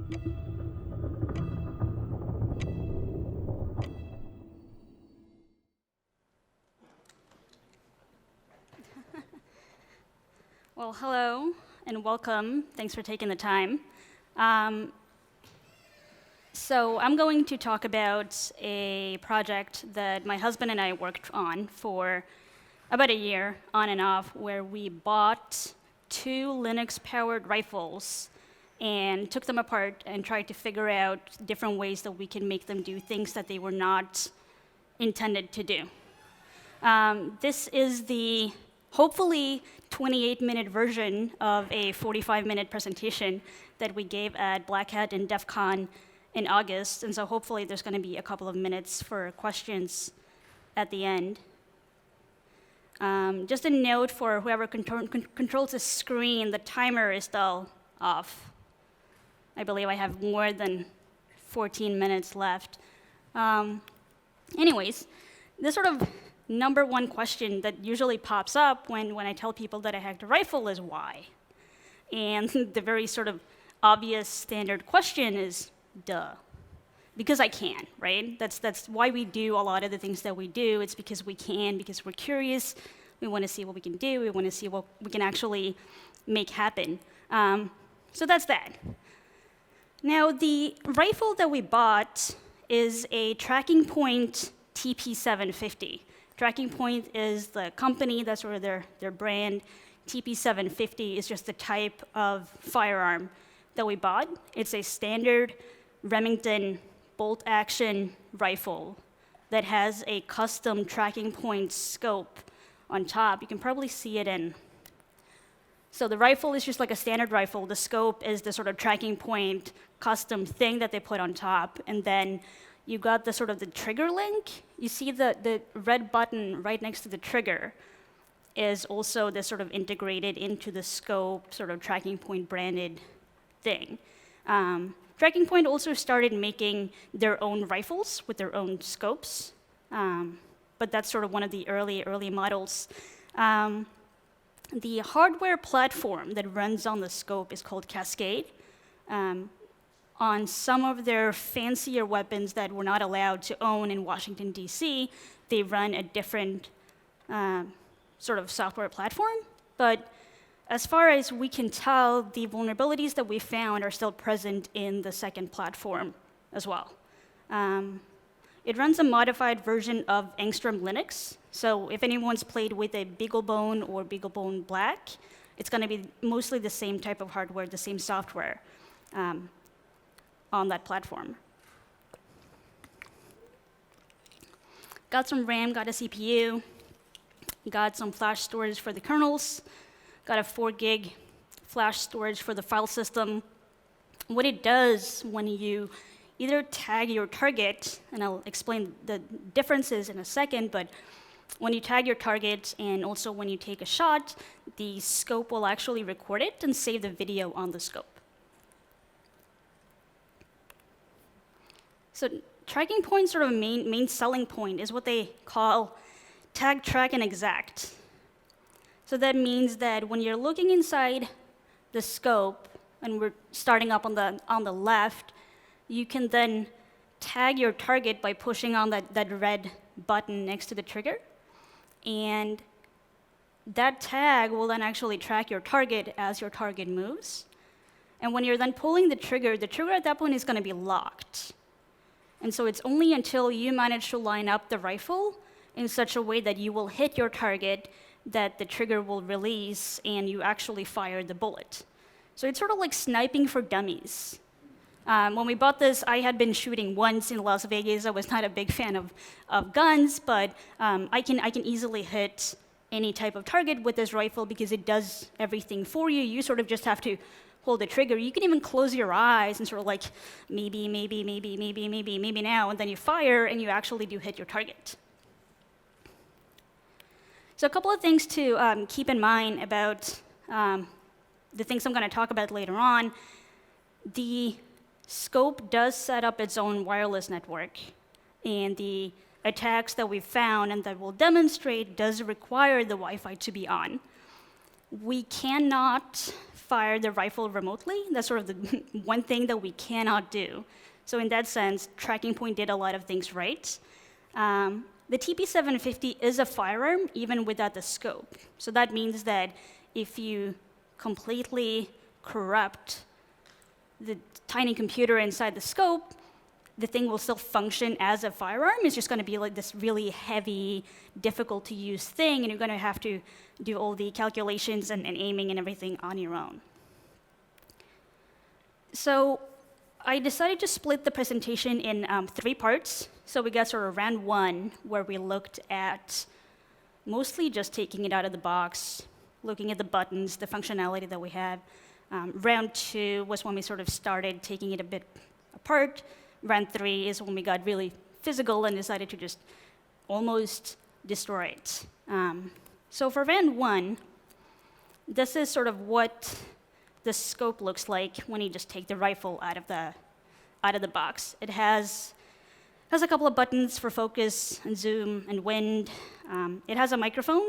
Well, hello and welcome. Thanks for taking the time. So I'm going to talk about a project that my husband and I worked on for about a year, on and off, where we bought 2 Linux-powered rifles and took them apart and tried to figure out different ways that we can make them do things that they were not intended to do. This is the hopefully 28-minute version of a 45-minute presentation that we gave at Black Hat and DEF CON in August, and so hopefully there's going to be a couple of minutes for questions at the end. Just a note for whoever controls the screen, the timer is still off. I believe I have more than 14 minutes left. Anyways, this sort of number one question that usually pops up when I tell people that I hacked a rifle is why? And the very sort of obvious standard question is, duh. Because I can, right? That's why we do a lot of the things that we do. It's because we can, because we're curious. We want to see what we can do. We want to see what we can actually make happen. So that's that. Now, the rifle that we bought is a TrackingPoint TP750. TrackingPoint is the company, that's sort of their brand. TP750 is just the type of firearm that we bought. It's a standard Remington bolt-action rifle that has a custom TrackingPoint scope on top. You can probably see it in. So the rifle is just like a standard rifle. The scope is the sort of TrackingPoint custom thing that they put on top. And then you got the sort of the trigger link. You see the red button right next to the trigger is also this sort of integrated into the scope, sort of TrackingPoint branded thing. TrackingPoint also started making their own rifles with their own scopes, but that's sort of one of the early models. The hardware platform that runs on the scope is called Cascade. On some of their fancier weapons that we're not allowed to own in Washington, D.C., they run a different sort of software platform. But as far as we can tell, the vulnerabilities that we found are still present in the second platform as well. It runs a modified version of Angstrom Linux. So if anyone's played with a BeagleBone or BeagleBone Black, it's going to be mostly the same type of hardware, the same software on that platform. Got some RAM, got a CPU, got some flash storage for the kernels, got a 4 gig flash storage for the file system. What it does when you either tag your target, and I'll explain the differences in a second, but when you tag your target and also when you take a shot, the scope will actually record it and save the video on the scope. So TrackingPoint's sort of main selling point is what they call tag, track, and exact. So that means that when you're looking inside the scope, and we're starting up on the left, you can then tag your target by pushing on that red button next to the trigger. And that tag will then actually track your target as your target moves. And when you're then pulling the trigger at that point is going to be locked. And so it's only until you manage to line up the rifle in such a way that you will hit your target that the trigger will release and you actually fire the bullet. So it's sort of like sniping for dummies. When we bought this, I had been shooting once in Las Vegas. I was not a big fan of guns, but I can easily hit any type of target with this rifle because it does everything for you. You sort of just have to hold the trigger. You can even close your eyes and sort of like maybe now, and then you fire and you actually do hit your target. So a couple of things to keep in mind about the things I'm going to talk about later on. The scope does set up its own wireless network, and the attacks that we've found and that we'll demonstrate does require the Wi-Fi to be on. We cannot fire the rifle remotely. That's sort of the one thing that we cannot do. So in that sense, TrackingPoint did a lot of things right. The TP750 is a firearm even without the scope. So that means that if you completely corrupt the tiny computer inside the scope, the thing will still function as a firearm. It's just going to be like this really heavy, difficult to use thing, and you're going to have to do all the calculations and aiming and everything on your own. So I decided to split the presentation in 3 parts. So we got sort of round 1, where we looked at mostly just taking it out of the box, looking at the buttons, the functionality that we have. Round 2 was when we sort of started taking it a bit apart. Round 3 is when we got really physical and decided to just almost destroy it. So for round 1, this is sort of what the scope looks like when you just take the rifle out of the box. It has a couple of buttons for focus and zoom and wind. It has a microphone,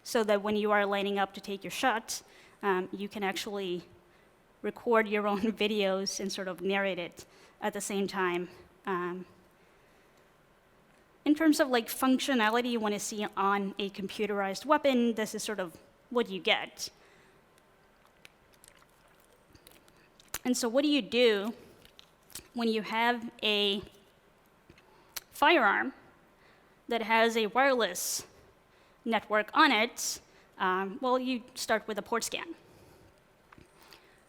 so that when you are lining up to take your shot, you can actually record your own videos and sort of narrate it at the same time. In terms of like functionality you want to see on a computerized weapon, this is sort of what you get. And so what do you do when you have a firearm that has a wireless network on it? Well, you start with a port scan.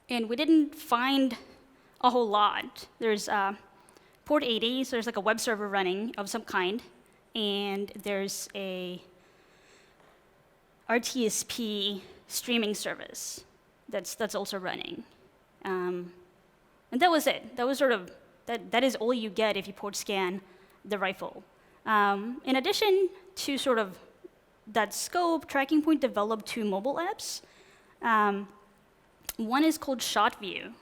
And we didn't find a whole lot. There's port 80, so there's like a web server running of some kind, and there's a RTSP streaming service that's also running. And that was it. That was sort of, that is all you get if you port scan the rifle. In addition to sort of that scope, TrackingPoint developed 2 mobile apps. One is called Shot View,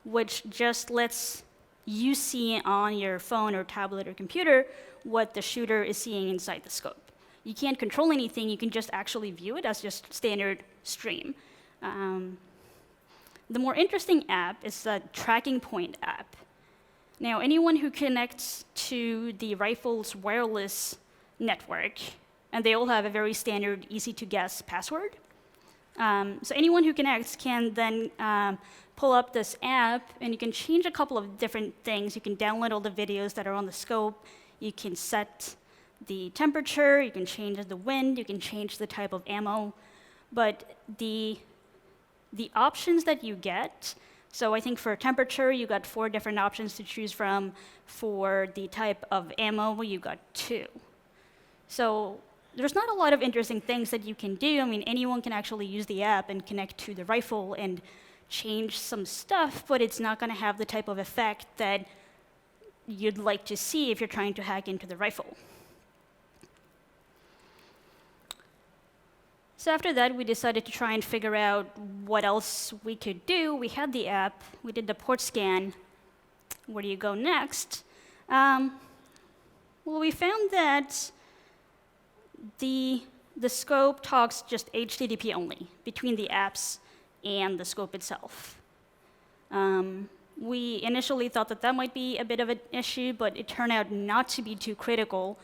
which just lets you see on your phone or tablet or computer what the shooter is seeing inside the scope. You can't control anything, you can just actually view it as just standard stream. The more interesting app is the TrackingPoint app. Now, anyone who connects to the rifle's wireless network, and they all have a very standard, easy-to-guess password. So anyone who connects can then pull up this app, and you can change a couple of different things. You can download all the videos that are on the scope. You can set the temperature. You can change the wind. You can change the type of ammo. But the options that you get, so I think for temperature, you got 4 different options to choose from. For the type of ammo, you got 2. So there's not a lot of interesting things that you can do. I mean, anyone can actually use the app and connect to the rifle and change some stuff, but it's not going to have the type of effect that you'd like to see if you're trying to hack into the rifle. So after that, we decided to try and figure out what else we could do. We had the app. We did the port scan. Where do you go next? Well, we found that the scope talks just HTTP only between the apps and the scope itself. We initially thought that might be a bit of an issue, but it turned out not to be too critical.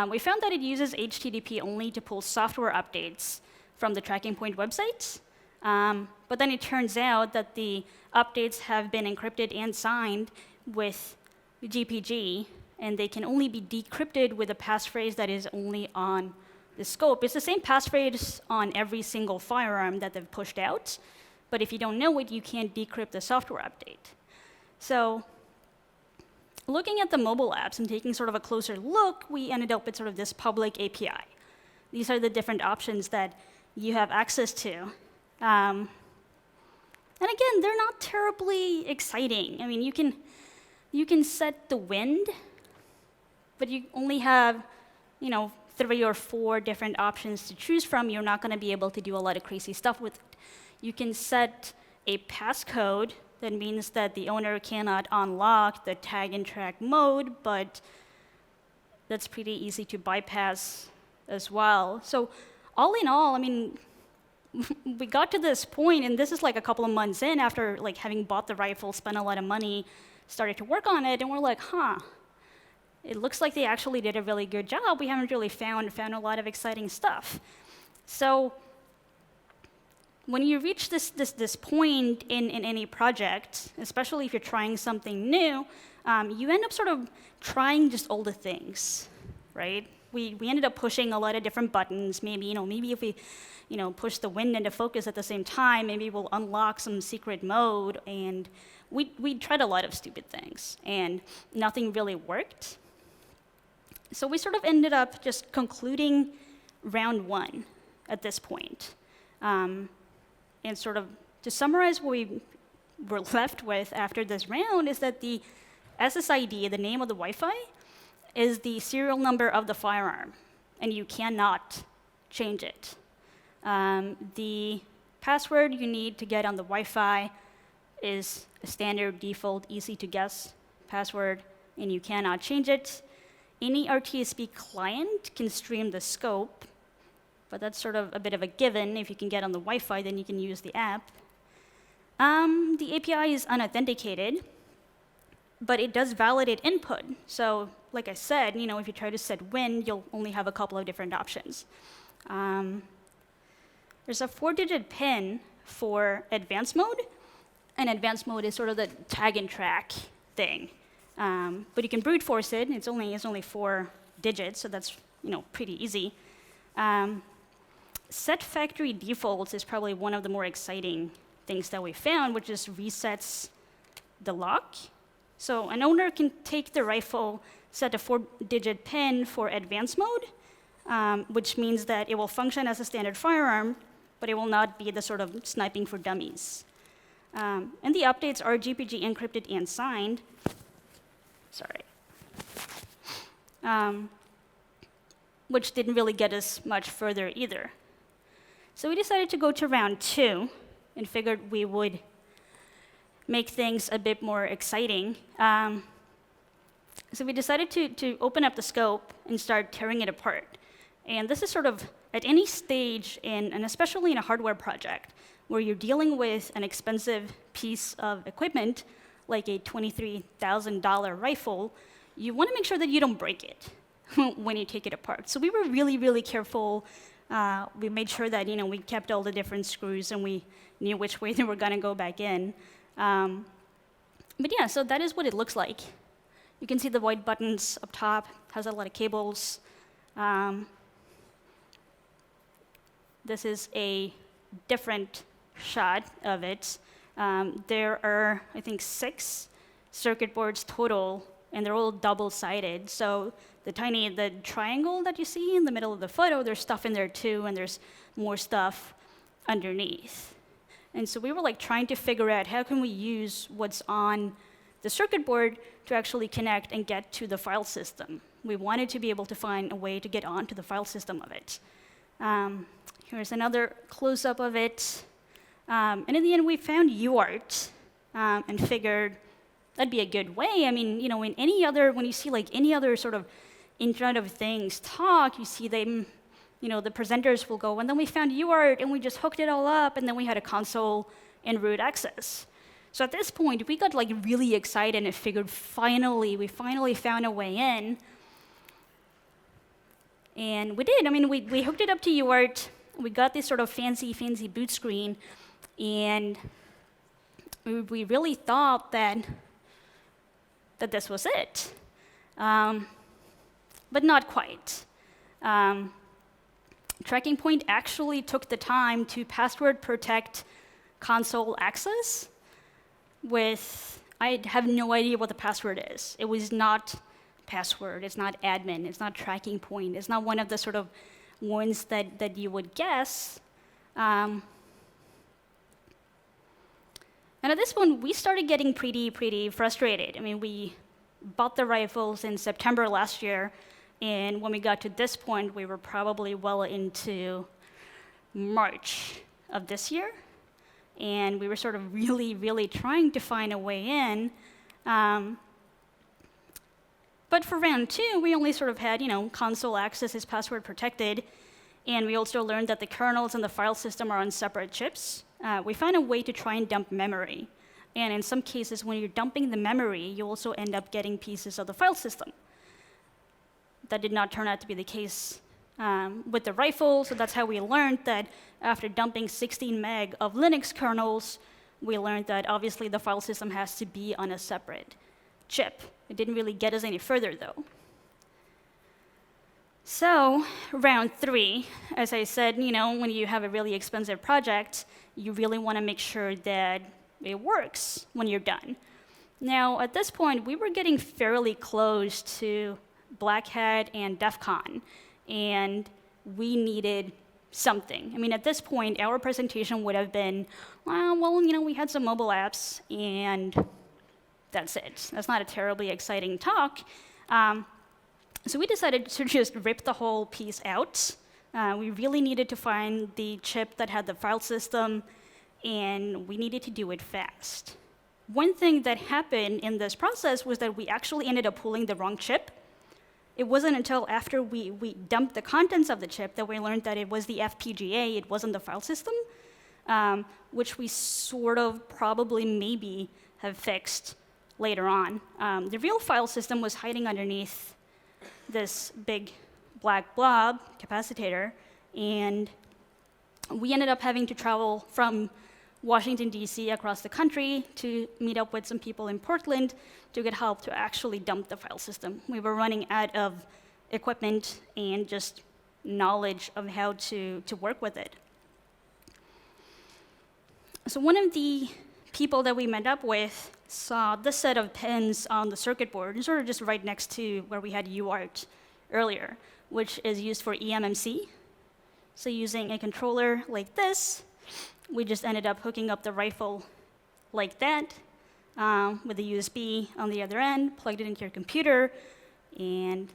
We found that it uses HTTP only to pull software updates from the TrackingPoint website. But then it turns out that the updates have been encrypted and signed with GPG, and they can only be decrypted with a passphrase that is only on the scope. It's the same passphrase on every single firearm that they've pushed out, but if you don't know it, you can't decrypt the software update. So looking at the mobile apps and taking sort of a closer look, we ended up with sort of this public API. These are the different options that you have access to. And again, they're not terribly exciting. I mean, you can set the wind, but you only have, 3 or 4 different options to choose from. You're not going to be able to do a lot of crazy stuff with it. You can set a passcode. That means that the owner cannot unlock the tag and track mode, but that's pretty easy to bypass as well. So all in all, I mean, we got to this point, and this is like a couple of months in after like having bought the rifle, spent a lot of money, started to work on it, and we're like, it looks like they actually did a really good job. We haven't really found a lot of exciting stuff. So when you reach this point in any project, especially if you're trying something new, you end up sort of trying just all the things, right? We ended up pushing a lot of different buttons. Maybe if we push the wind into focus at the same time, maybe we'll unlock some secret mode. And we tried a lot of stupid things, and nothing really worked. So we sort of ended up just concluding round 1 at this point. And sort of to summarize what we were left with after this round is that the SSID, the name of the Wi-Fi, is the serial number of the firearm, and you cannot change it. The password you need to get on the Wi-Fi is a standard default, easy to guess password, and you cannot change it. Any RTSP client can stream the scope, but that's sort of a bit of a given. If you can get on the Wi-Fi, then you can use the app. The API is unauthenticated, but it does validate input. So like I said, if you try to set win, you'll only have a couple of different options. There's a 4-digit PIN for advanced mode, and advanced mode is sort of the tag and track thing. But you can brute force it. It's only 4 digits, so that's pretty easy. Set factory defaults is probably one of the more exciting things that we found, which just resets the lock. So an owner can take the rifle, set a 4-digit PIN for advanced mode, which means that it will function as a standard firearm, but it will not be the sort of sniping for dummies. And the updates are GPG encrypted and signed. Sorry. Which didn't really get us much further either. So we decided to go to round 2 and figured we would make things a bit more exciting. So we decided to open up the scope and start tearing it apart. And this is sort of at any stage, and especially in a hardware project, where you're dealing with an expensive piece of equipment, like a $23,000 rifle, you want to make sure that you don't break it when you take it apart. So we were really, really careful. We made sure that we kept all the different screws, and we knew which way they were going to go back in. But yeah, so that is what it looks like. You can see the white buttons up top, has a lot of cables. This is a different shot of it. There are, I think, 6 circuit boards total, and they're all double-sided. So the triangle that you see in the middle of the photo, there's stuff in there too, and there's more stuff underneath. And so we were trying to figure out how can we use what's on the circuit board to actually connect and get to the file system. We wanted to be able to find a way to get onto the file system of it. Here's another close-up of it. And in the end, we found UART and figured that'd be a good way. I mean, in any other, when you see any other sort of Internet of Things talk, you see them, the presenters will go, and then we found UART, and we just hooked it all up, and then we had a console and root access. So at this point, we got really excited and figured we finally found a way in. And we did. I mean, we hooked it up to UART. We got this sort of fancy boot screen, and we really thought that this was it. But not quite. TrackingPoint actually took the time to password protect console access I have no idea what the password is. It was not password, it's not admin, it's not TrackingPoint, it's not one of the sort of ones that you would guess. And at this point, we started getting pretty frustrated. I mean, we bought the rifles in September last year, and when we got to this point, we were probably well into March of this year. And we were sort of really trying to find a way in. But for round 2, we only sort of had, console access is password protected. And we also learned that the kernels and the file system are on separate chips. We found a way to try and dump memory. And in some cases, when you're dumping the memory, you also end up getting pieces of the file system. That did not turn out to be the case with the rifle, so that's how we learned that after dumping 16 meg of Linux kernels, we learned that obviously the file system has to be on a separate chip. It didn't really get us any further, though. So, round 3, as I said, when you have a really expensive project, you really want to make sure that it works when you're done. Now, at this point, we were getting fairly close to Black Hat and DEF CON, and we needed something. I mean, at this point, our presentation would have been, well, we had some mobile apps, and that's it. That's not a terribly exciting talk. So we decided to just rip the whole piece out. We really needed to find the chip that had the file system, and we needed to do it fast. One thing that happened in this process was that we actually ended up pulling the wrong chip. It wasn't until after we dumped the contents of the chip that we learned that it was the FPGA, it wasn't the file system, which we sort of probably maybe have fixed later on. The real file system was hiding underneath this big black blob capacitor, and we ended up having to travel from Washington, D.C. across the country to meet up with some people in Portland to get help to actually dump the file system. We were running out of equipment and just knowledge of how to work with it. So one of the people that we met up with saw this set of pins on the circuit board, sort of just right next to where we had UART earlier, which is used for eMMC. So using a controller like this, we just ended up hooking up the rifle like that with a USB on the other end, plugged it into your computer, and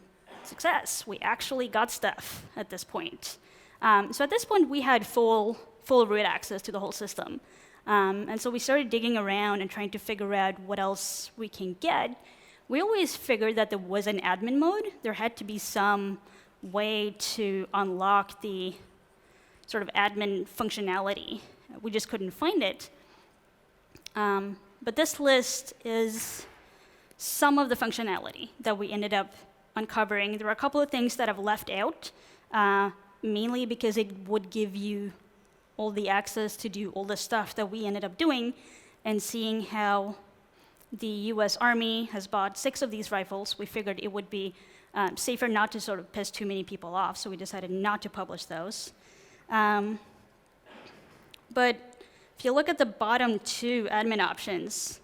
success. We actually got stuff at this point. So at this point, we had full root access to the whole system. And so we started digging around and trying to figure out what else we can get. We always figured that there was an admin mode. There had to be some way to unlock the sort of admin functionality. We just couldn't find it. But this list is some of the functionality that we ended up uncovering. There are a couple of things that I've left out, mainly because it would give you all the access to do all the stuff that we ended up doing, and seeing how the US Army has bought 6 of these rifles, we figured it would be safer not to sort of piss too many people off, so we decided not to publish those. But if you look at the bottom 2 admin options,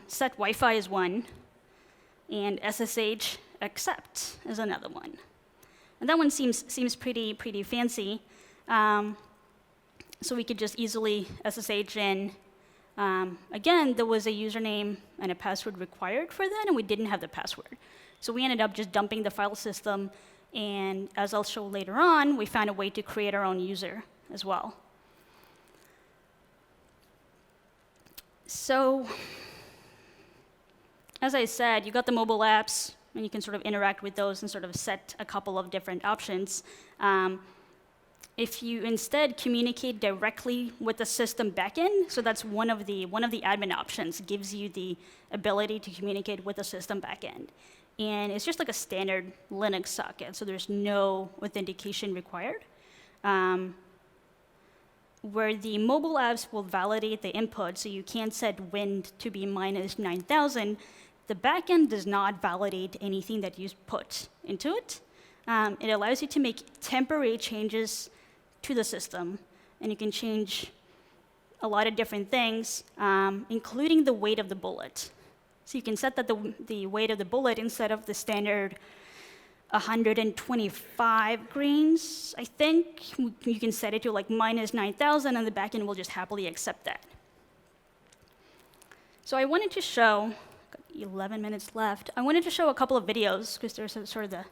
set Wi-Fi is one, and SSH accept is another one. And that one seems pretty fancy. So we could just easily SSH in. Again, there was a username and a password required for that, and we didn't have the password. So we ended up just dumping the file system, and as I'll show later on, we found a way to create our own user as well. So, as I said, you got the mobile apps, and you can sort of interact with those and sort of set a couple of different options. If you instead communicate directly with the system backend, so that's one of the admin options, gives you the ability to communicate with the system backend. And it's just like a standard Linux socket, so there's no authentication required. Where the mobile apps will validate the input, so you can't set wind to be minus 9,000, the backend does not validate anything that you put into it. It allows you to make temporary changes to the system, and you can change a lot of different things, including the weight of the bullet. So you can set that the weight of the bullet, instead of the standard 125 grains, I think, you can set it to like minus 9,000, and the backend will just happily accept that. So I wanted to show, got 11 minutes left, I wanted to show a couple of videos, because they're sort of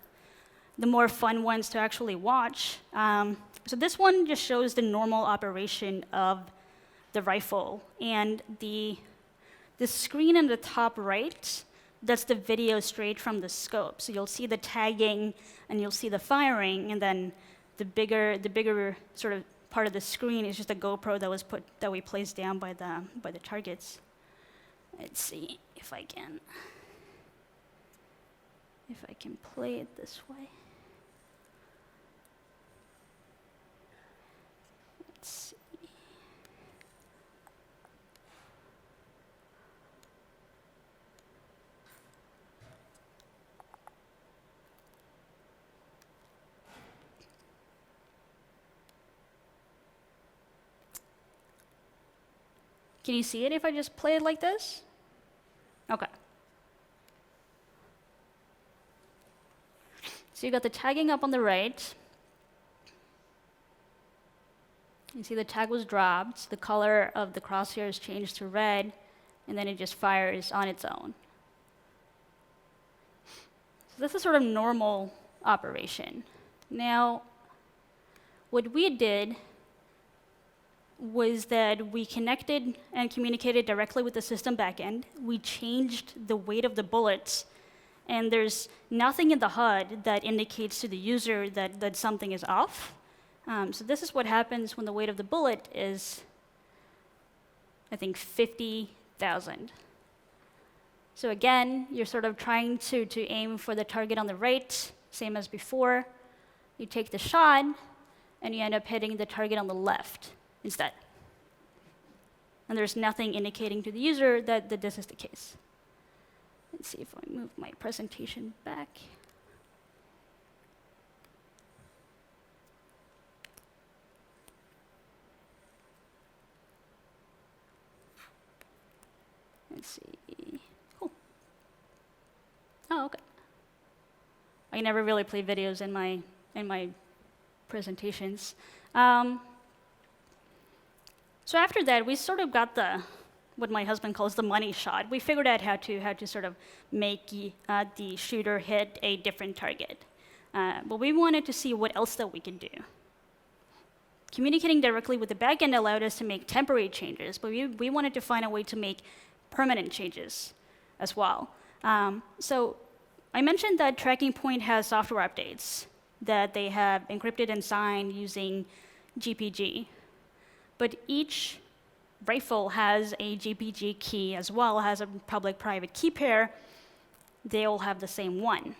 the more fun ones to actually watch. So this one just shows the normal operation of the rifle. And the screen in the top right, that's the video straight from the scope. So you'll see the tagging, and you'll see the firing, and then the bigger sort of part of the screen is just a GoPro that we placed down by the targets. Let's see if I can play it this way. Let's see. Can you see it if I just play it like this? Okay. So you got the tagging up on the right. You see the tag was dropped, the color of the crosshairs changed to red, and then it just fires on its own. So this is sort of normal operation. Now, what we did was that we connected and communicated directly with the system backend. We changed the weight of the bullets, and there's nothing in the HUD that indicates to the user that something is off. So this is what happens when the weight of the bullet is, I think, 50,000. So again, you're sort of trying to aim for the target on the right, same as before. You take the shot, and you end up hitting the target on the left instead. And there's nothing indicating to the user that this is the case. Let's see if I move my presentation back. Let's see. Cool. Oh, okay. I never really play videos in my presentations. So after that, we sort of got what my husband calls the money shot. We figured out how to sort of make the shooter hit a different target. But we wanted to see what else that we could do. Communicating directly with the backend allowed us to make temporary changes, but we wanted to find a way to make permanent changes as well. So I mentioned that TrackingPoint has software updates that they have encrypted and signed using GPG. But each rifle has a GPG key as well, has a public-private key pair. They all have the same one.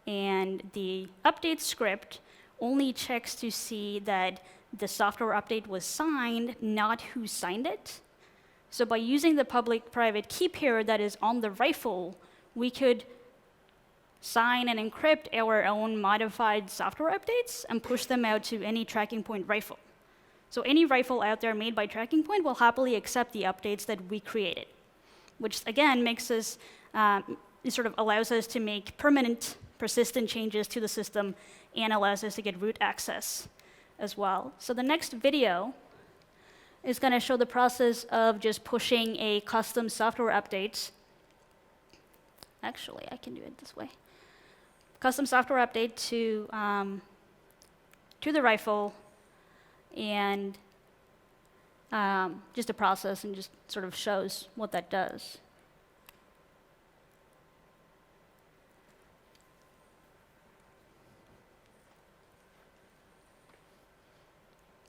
And the update script only checks to see that the software update was signed, not who signed it. So by using the public-private key pair that is on the rifle, we could sign and encrypt our own modified software updates and push them out to any TrackingPoint rifle. So any rifle out there made by TrackingPoint will happily accept the updates that we created, which again makes us, it sort of allows us to make permanent, persistent changes to the system and allows us to get root access as well. So the next video is going to show the process of just pushing a custom software update. Actually, I can do it this way. Custom software update to the rifle, and just a process, and just sort of shows what that does.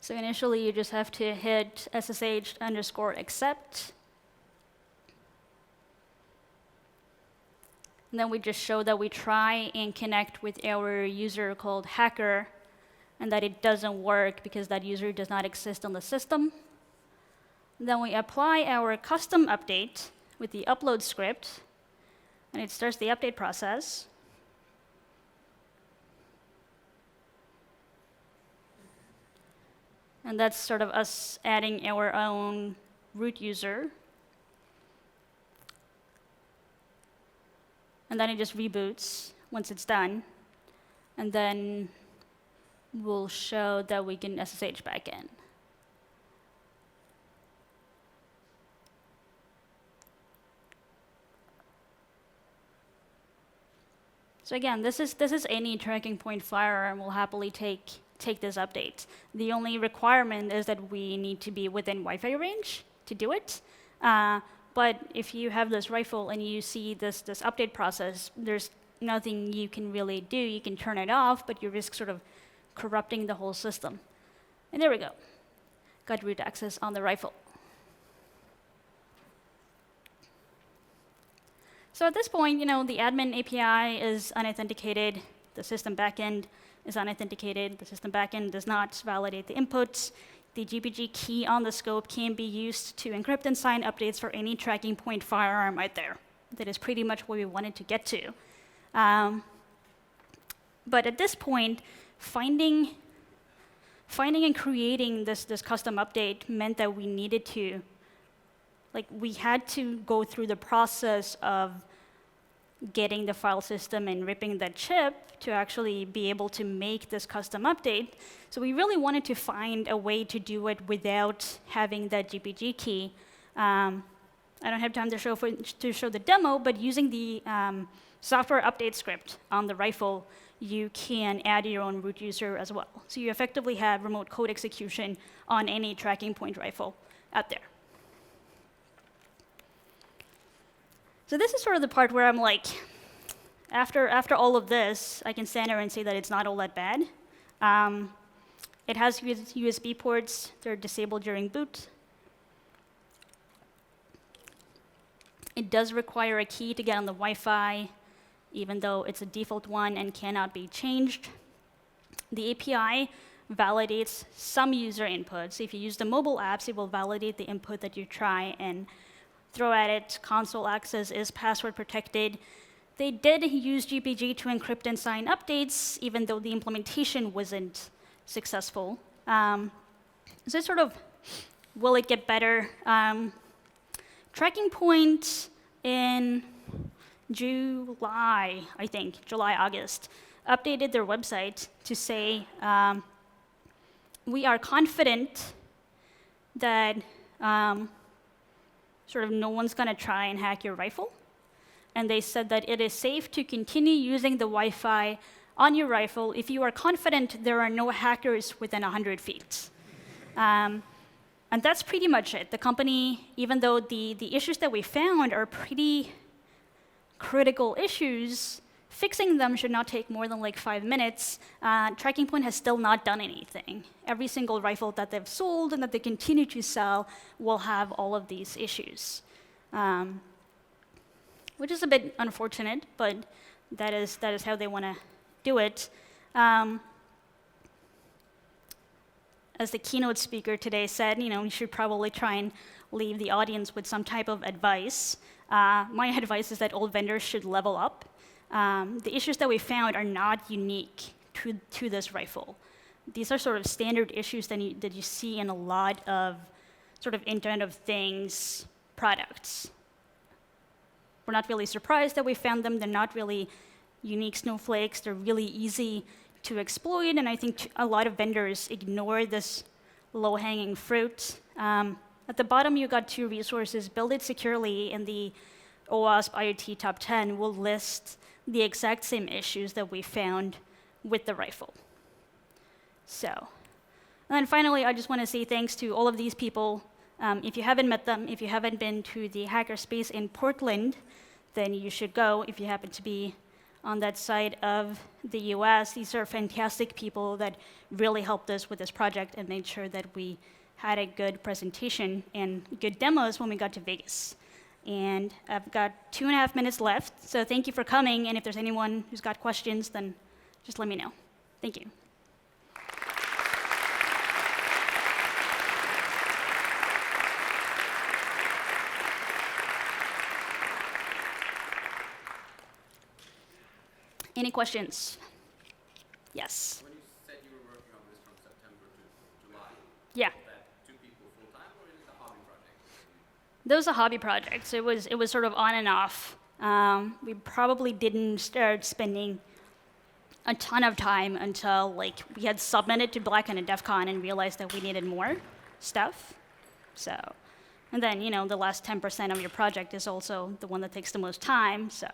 So initially, you just have to hit SSH_accept. And then we just show that we try and connect with our user called hacker, and that it doesn't work because that user does not exist on the system. And then we apply our custom update with the upload script, and it starts the update process. And that's sort of us adding our own root user. And then it just reboots once it's done. And then we'll show that we can SSH back in. So again, this is any TrackingPoint firearm will happily take this update. The only requirement is that we need to be within Wi-Fi range to do it. But if you have this rifle and you see this update process, there's nothing you can really do. You can turn it off, but you risk sort of corrupting the whole system. And there we go. Got root access on the rifle. So at this point, the admin API is unauthenticated. The system backend is unauthenticated. The system backend does not validate the inputs. The GPG key on the scope can be used to encrypt and sign updates for any TrackingPoint firearm out there. That is pretty much what we wanted to get to. But at this point, finding and creating this custom update meant that we needed to, we had to go through the process of getting the file system and ripping that chip to actually be able to make this custom update. So we really wanted to find a way to do it without having that GPG key. I don't have time to show the demo, but using the software update script on the rifle, you can add your own root user as well. So you effectively have remote code execution on any TrackingPoint rifle out there. So this is sort of the part where I'm like, after all of this, I can stand there and say that it's not all that bad. It has USB ports. They're disabled during boot. It does require a key to get on the Wi-Fi, even though it's a default one and cannot be changed. The API validates some user inputs. If you use the mobile apps, it will validate the input that you try and throw at it. Console access is password protected. They did use GPG to encrypt and sign updates, even though the implementation wasn't successful. So sort of, will it get better? TrackingPoint in July, I think, July, August, updated their website to say, we are confident that sort of no one's going to try and hack your rifle. And they said that it is safe to continue using the Wi-Fi on your rifle if you are confident there are no hackers within 100 feet. And that's pretty much it. The company, even though the issues that we found are pretty critical issues, fixing them should not take more than 5 minutes. TrackingPoint has still not done anything. Every single rifle that they've sold and that they continue to sell will have all of these issues, which is a bit unfortunate, but that is how they want to do it. As the keynote speaker today said, you should probably try and leave the audience with some type of advice. My advice is that all vendors should level up. The issues that we found are not unique to this rifle. These are sort of standard issues that you see in a lot of sort of Internet of Things products. We're not really surprised that we found them. They're not really unique snowflakes. They're really easy to exploit, and I think a lot of vendors ignore this low-hanging fruit. At the bottom, you got 2 resources. Build It Securely in the OWASP IoT Top 10 will list the exact same issues that we found with the rifle. So, and then finally, I just want to say thanks to all of these people. If you haven't met them, if you haven't been to the hackerspace in Portland, then you should go if you happen to be on that side of the US. These are fantastic people that really helped us with this project and made sure that we had a good presentation and good demos when we got to Vegas. And I've got 2.5 minutes left, so thank you for coming, and if there's anyone who's got questions, then just let me know. Thank you. Any questions? Yes. When you said you were working on this from September to July, Yeah. was that 2 people full-time, or is it a hobby project? Those are hobby projects. It was sort of on and off. We probably didn't start spending a ton of time until we had submitted to Black and DEF CON and realized that we needed more stuff. So, and then the last 10% of your project is also the one that takes the most time. So,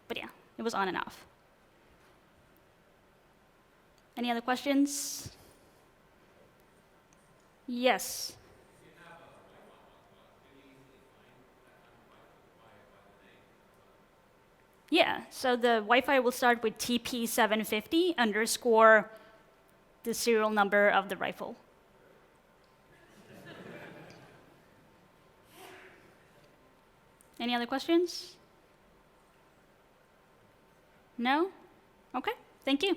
but yeah, it was on and off. Any other questions? Yes. Yeah, so the Wi-Fi will start with TP750 _ the serial number of the rifle. Any other questions? No? Okay, thank you.